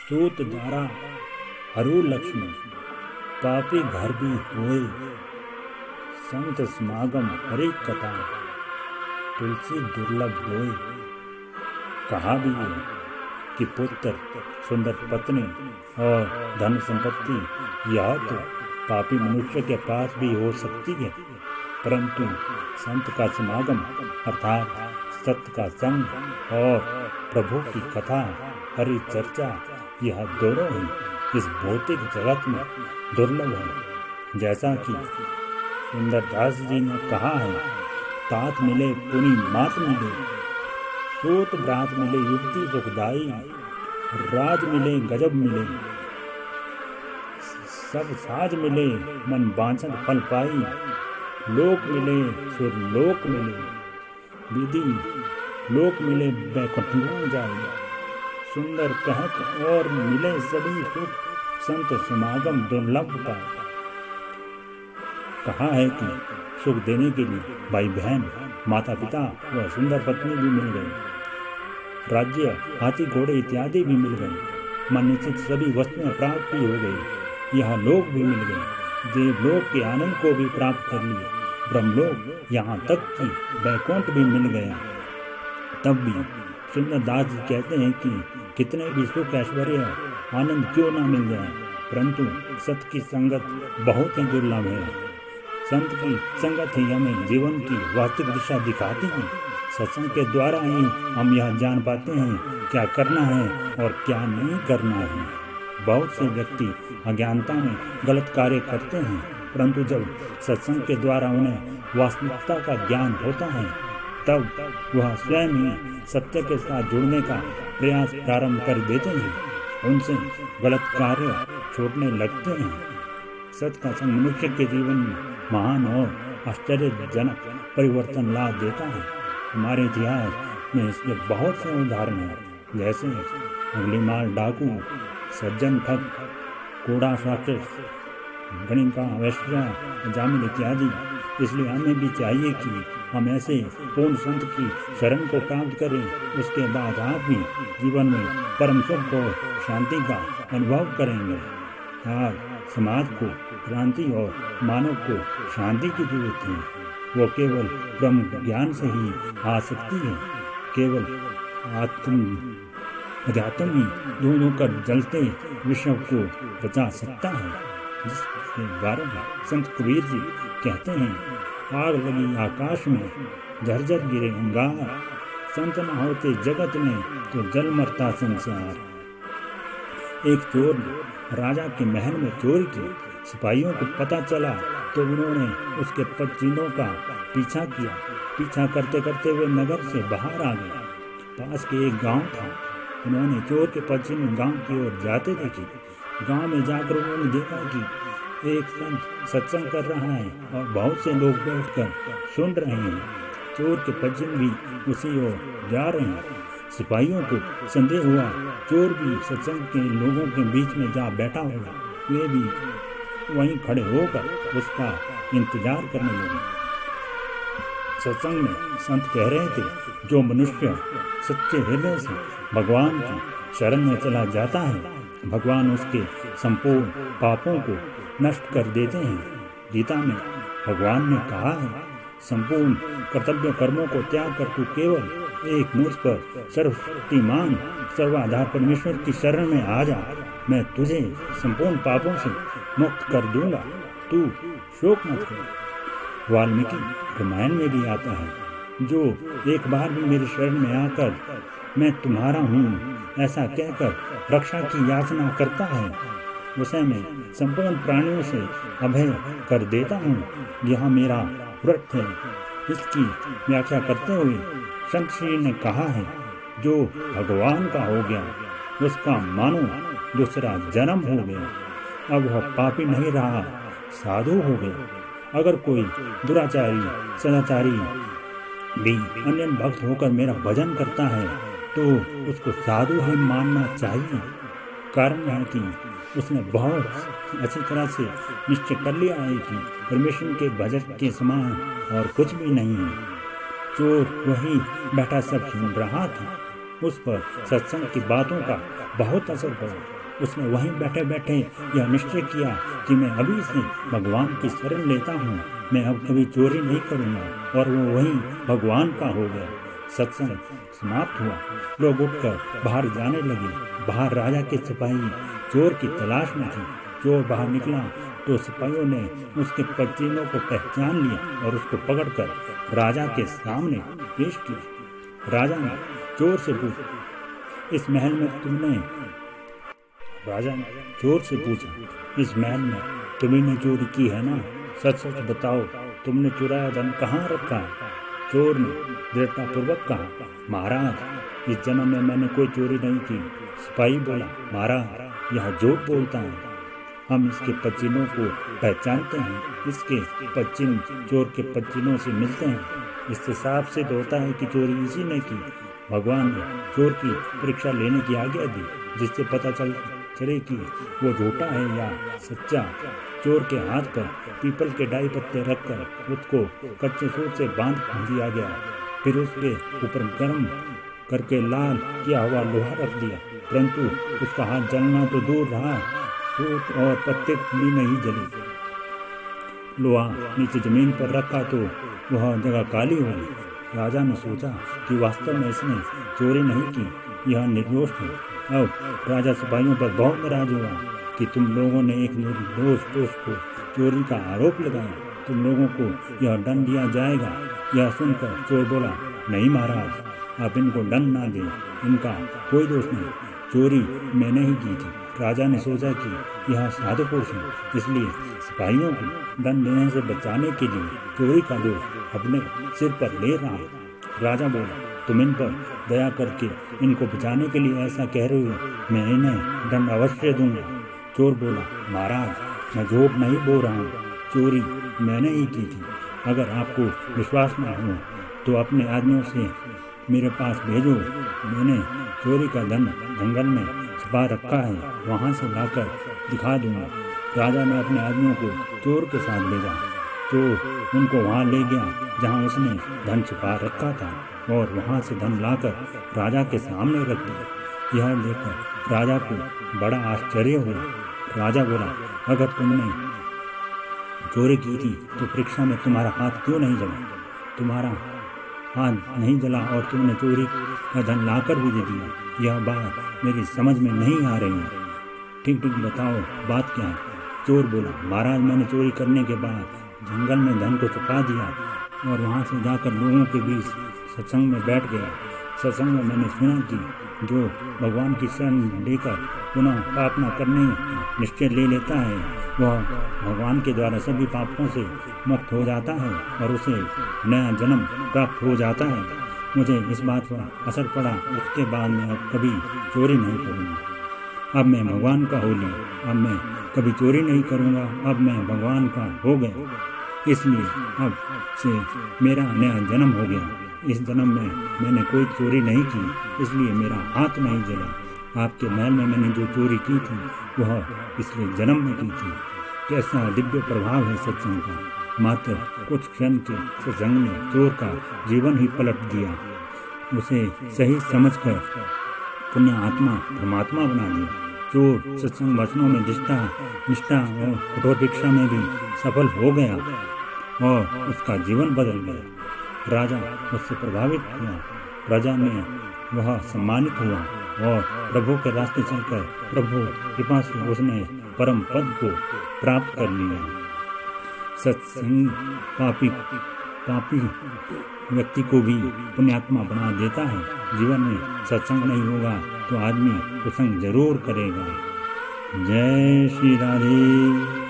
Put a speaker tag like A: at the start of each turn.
A: सूत दारा हरू लक्ष्मी पापी घर भी होए। संत समागम हरि कथा तुलसी दुर्लभ होए। कहा भी है कि पुत्र, सुंदर पत्नी और धन संपत्ति यह तो पापी मनुष्य के पास भी हो सकती है, परंतु संत का समागम अर्थात सत्य का संग और प्रभु की कथा हरि चर्चा, यह दोनों ही इस भौतिक जगत में दुर्लभ है। जैसा कि सुंदरदास जी ने कहा है, तात मिले पुनि मात मिले, सूत ब्रात मिले युक्ति सुखदाई, राज मिले गजब मिले, सब साज मिले मन बांछत फल पाई, लोक मिले सुरलोक मिले, विधि लोक मिले बैकुंठ जाए, सुंदर कहत और मिले सभी सुख, संत समागम दुर्लभ पाए। कहा है कि सुख देने के लिए भाई बहन, माता पिता व सुंदर पत्नी भी मिल गई, राज्य हाथी घोड़े इत्यादि भी मिल गए, मन निश्चित सभी वस्तुएं प्राप्त भी हो गई, यह लोक भी मिल गए, देवलोक के आनंद को भी प्राप्त कर लिए, ब्रह्मलोक यहाँ तक कि बैकुंठ भी मिल गया। तब भी सुंदरदास जी कहते हैं कि कितने भी सुख ऐश्वर्य आनंद क्यों ना मिल जाए, परंतु सत्य की संगत बहुत ही दुर्लभ है। संत की संगत ही हमें जीवन की वास्तविक दिशा दिखाती है। सत्संग के द्वारा ही हम यह जान पाते हैं क्या करना है और क्या नहीं करना है। बहुत से व्यक्ति अज्ञानता में गलत कार्य करते हैं, परंतु जब सत्संग के द्वारा उन्हें वास्तविकता का ज्ञान होता है, तब वह स्वयं ही सत्य के साथ जुड़ने का प्रयास प्रारंभ कर देते हैं, उनसे गलत कार्य छोड़ने लगते हैं। सत्य का संग मनुष्य के जीवन में महान और आश्चर्यजनक परिवर्तन ला देता है। हमारे इतिहास में इसके बहुत से उदाहरण हैं, जैसे अंगुलीमाल डाकू, सज्जन ठग, कोड़ा राक्षस, गणिका वैश्या, जामिन इत्यादि। इसलिए हमें भी चाहिए कि हम ऐसे पूर्ण संत की शरण को प्राप्त करें, उसके बाद आप भी जीवन में परम सुख और शांति का अनुभव करेंगे। आज समाज को क्रांति और मानव को शांति की जरूरत है, वो केवल ब्रह्म ज्ञान से ही आ सकती है। केवल अध्यात्म ही दोनों कर जलते विश्व को बचा सकता है, जिसके बारे में संत कबीर जी कहते हैं, आग लगी आकाश में झरझर गिरे अंगार, संत न होते जगत में तो जल मरता संसार। एक चोर ने राजा के महल में चोरी की, सिपाहियों को पता चला तो उन्होंने उसके पदचिन्हों का पीछा किया। पीछा करते करते वे नगर से बाहर आ गए। पास के एक गांव था, उन्होंने चोर के पदचिन्ह गांव की ओर जाते देखे। गांव में जाकर उन्होंने देखा कि एक संत सत्संग कर रहा है और बहुत से लोग बैठकर सुन रहे हैं। चोर के पदचिन्ह भी उसी ओर जा रहे हैं। सिपाहियों को संदेह हुआ, चोर भी सत्संग के लोगों के बीच में जा बैठा होगा। वे भी वहीं खड़े होकर उसका इंतजार करने लगे। सत्संग में संत कह रहे थे, जो मनुष्य सच्चे हृदय से भगवान की शरण में चला जाता है, भगवान उसके संपूर्ण पापों को नष्ट कर देते हैं। गीता में भगवान ने कहा है, संपूर्ण कर्तव्य कर्मों को त्याग कर तू केवल एक मुझ पर सर्वशक्तिमान सर्वाधार परमेश्वर की शरण में आ जा, मैं तुझे संपूर्ण पापों से मुक्त कर दूंगा, तू शोक मत कर। वाल्मीकि रामायण में भी आता है, जो एक बार भी मेरी शरण में आकर मैं तुम्हारा हूँ ऐसा कहकर रक्षा की याचना करता है, उसे मैं संपूर्ण प्राणियों से अभय कर देता हूँ। यह मेरा व्रत है। इसकी व्याख्या करते हुए संत श्री ने कहा है, जो भगवान का हो गया उसका मानो दूसरा जन्म हो गया। अब वह पापी नहीं रहा, साधु हो गया। अगर कोई दुराचारी सदाचारी भी अन्य भक्त होकर मेरा भजन करता है तो उसको साधु ही मानना चाहिए। कारण है कि उसने बहुत अच्छी तरह से निश्चय कर लिया है कि परमेश्वर के भजन के समान और कुछ भी नहीं है। चोर वही बैठा सब सुन रहा था। उस पर सत्संग की बातों का बहुत असर पड़ा। उसने वहीं बैठे बैठे यह निश्चय किया कि मैं अभी से भगवान की शरण लेता हूँ, मैं अब कभी चोरी नहीं करूँगा, और वो वहीं भगवान का हो गया। सत्संग समाप्त हुआ। लोग उठकर बाहर जाने लगे। बाहर राजा के सिपाही चोर की तलाश में थे। चोर बाहर निकला तो सिपाहियों ने उसके पसीनों को पहचान लिया और उसको पकड़कर राजा के सामने पेश किया। राजा ने चोर से पूछा, इस महल में तुमने राजा ने चोर से पूछा, इस महल में तुम्ही ने चोरी की है ना? सच सच बताओ, तुमने चुराया धन कहाँ रखा है? चोर ने दृढ़तापूर्वक कहा, महाराज, इस जन्म में मैंने कोई चोरी नहीं की। सिपाही बोला, महाराज, यह झूठ बोलता है। हम इसके पसीनों को पहचानते हैं। इसके पसीन चोर के पसीनों से मिलते हैं। इससे साफ सिद्ध होता है कि चोरी इसी ने की। भगवान ने चोर की परीक्षा लेने की आज्ञा दी, जिससे पता चले कि वो झूठा है या सच्चा। चोर के हाथ पर पीपल के डाई पत्ते रखकर उसको कच्चे सूत से बांध दिया गया। फिर उसके ऊपर गर्म करके लाल किया हुआ लोहा रख दिया, परंतु उसका हाथ जलना तो दूर रहा, सूत और पत्ते भी नहीं जले। लोहा नीचे जमीन पर रखा तो वह जगह काली हो गई। राजा ने सोचा कि वास्तव में इसने चोरी नहीं की, यह निर्दोष है। अब राजा सिपाहियों पर बहुत नाराज हुआ कि तुम लोगों ने एक निर्दोष पुरुष को चोरी का आरोप लगाया, तुम लोगों को यह दंड दिया जाएगा। यह सुनकर चोर बोला, नहीं महाराज, आप इनको दंड ना दें, इनका कोई दोष नहीं, चोरी मैंने ही की थी। राजा ने सोचा कि यह साधु पुरुष है, इसलिए सिपाहियों को दंड देने से बचाने के लिए चोरी का दोष अपने सिर पर ले रहा है। राजा बोला, तुम इन पर दया करके इनको बचाने के लिए ऐसा कह रहे हो, मैं इन्हें दंड अवश्य दूंगा। चोर बोला, महाराज, मैं झूठ नहीं बोल रहा हूँ, चोरी मैंने ही की थी। अगर आपको विश्वास न हो तो अपने आदमियों से मेरे पास भेजो, मैंने चोरी का धन जंगल में छिपा रखा है, वहाँ से लाकर दिखा दूंगा। राजा ने अपने आदमियों को चोर के साथ भेजा। चोर उनको वहाँ ले गया जहाँ उसने धन छिपा रखा था, और वहाँ से धन लाकर राजा के सामने रख दिया। यह देखकर राजा को बड़ा आश्चर्य हुआ। राजा बोला, अगर तुमने चोरी की थी तो परीक्षा में तुम्हारा हाथ क्यों नहीं जला? तुम्हारा हाथ नहीं जला और तुमने चोरी का धन लाकर भी दे दिया। यह बात मेरी समझ में नहीं आ रही है, ठीक ठीक बताओ बात क्या है? चोर बोला, महाराज, मैंने चोरी करने के बाद जंगल में धन को छुपा दिया और वहाँ से जाकर लोगों के बीच सत्संग में बैठ गया। सत्संग में मैंने सुना कि जो भगवान की शरण लेकर पुनः पाप न करने निश्चय ले लेता है, वह भगवान के द्वारा सभी पापों से मुक्त हो जाता है और उसे नया जन्म प्राप्त हो जाता है। मुझे इस बात पर असर पड़ा, उसके बाद मैं अब कभी चोरी नहीं करूँगा। अब मैं भगवान का हो लिया, अब मैं कभी चोरी नहीं करूँगा, अब मैं भगवान का हो गया, इसलिए अब से मेरा नया जन्म हो गया। इस जन्म में मैंने कोई चोरी नहीं की, इसलिए मेरा हाथ नहीं जला। आपके महल में मैंने जो चोरी की थी वह पिछले जन्म में की थी। कैसा दिव्य प्रभाव है सत्संग का। मात्र कुछ क्षण के सत्संग ने चोर का जीवन ही पलट दिया, उसे सही समझकर पुण्य आत्मा परमात्मा बना दिया। चोर सत्संग वचनों में निष्ठा और कठोर भिक्षा में भी सफल हो गया और उसका जीवन बदल गया। राजा उससे प्रभावित हुआ, प्रजा में वह सम्मानित हुआ और प्रभु के रास्ते चलकर प्रभु कृपा से उसने परम पद को प्राप्त कर लिया। सत्संग पापी व्यक्ति को भी पुण्यात्मा बना देता है। जीवन में सत्संग नहीं होगा तो आदमी कुसंग जरूर करेगा। जय श्री राधे।